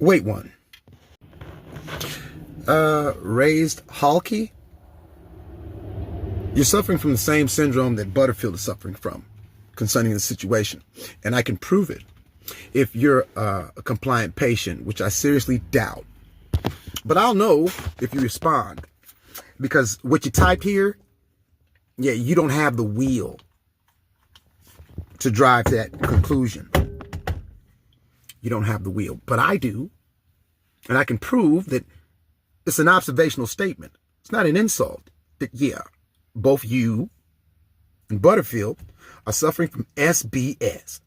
Wait one. Raised Halky? You're suffering from the same syndrome that Butterfield is suffering from concerning the situation. And I can prove it if you're a compliant patient, which I seriously doubt. But I'll know if you respond. Because what you typed here, yeah, you don't have the will to drive to that conclusion. You don't have the will. But I do. And I can prove that it's an observational statement. It's not an insult. That, yeah, both you and Butterfield are suffering from SBS.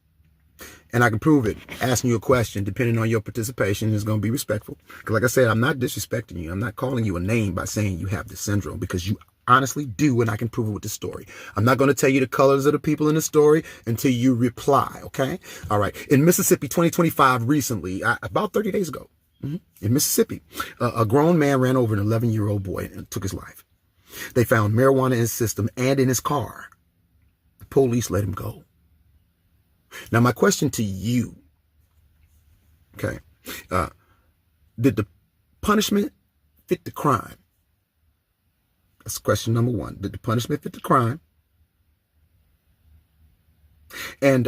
And I can prove it. Asking you a question, depending on your participation, is going to be respectful. Because like I said, I'm not disrespecting you. I'm not calling you a name by saying you have this syndrome, because you honestly do, and I can prove it with the story. I'm not going to tell you the colors of the people in the story until you reply, okay? All right. In Mississippi 2025, recently, about 30 days ago, in Mississippi, a grown man ran over an 11-year-old boy and took his life. They found marijuana in his system and in his car. The police let him go. Now, my question to you, okay, did the punishment fit the crime? That's question number one. Did the punishment fit the crime? And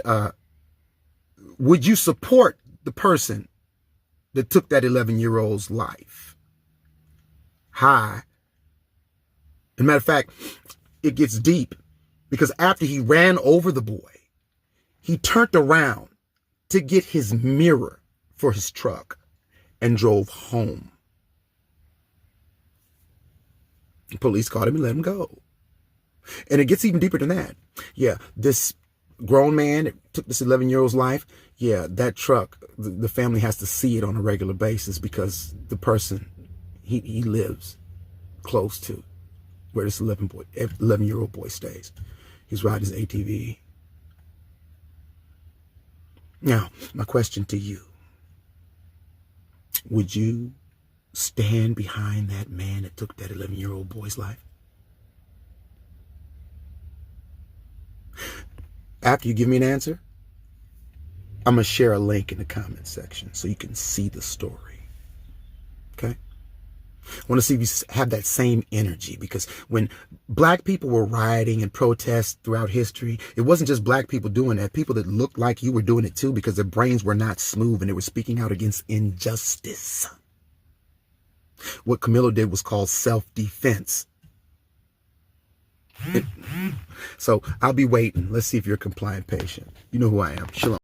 would you support the person that took that 11-year-old's life? Hi. As a matter of fact, it gets deep, because after he ran over the boy, he turned around to get his mirror for his truck and drove home. The police caught him and let him go. And it gets even deeper than that. Yeah, this grown man that took this 11-year-old's life, yeah, that truck, the family has to see it on a regular basis, because the person, he lives close to where this 11-year-old boy stays. He's riding his ATV. Now, my question to you, would you stand behind that man that took that 11-year-old boy's life? After you give me an answer, I'm going to share a link in the comment section so you can see the story. Okay? I want to see if you have that same energy, because when black people were rioting and protests throughout history, it wasn't just black people doing that. People that looked like you were doing it too, because their brains were not smooth and they were speaking out against injustice. What Camilo did was called self-defense. So I'll be waiting. Let's see if you're a compliant patient. You know who I am. Shalom.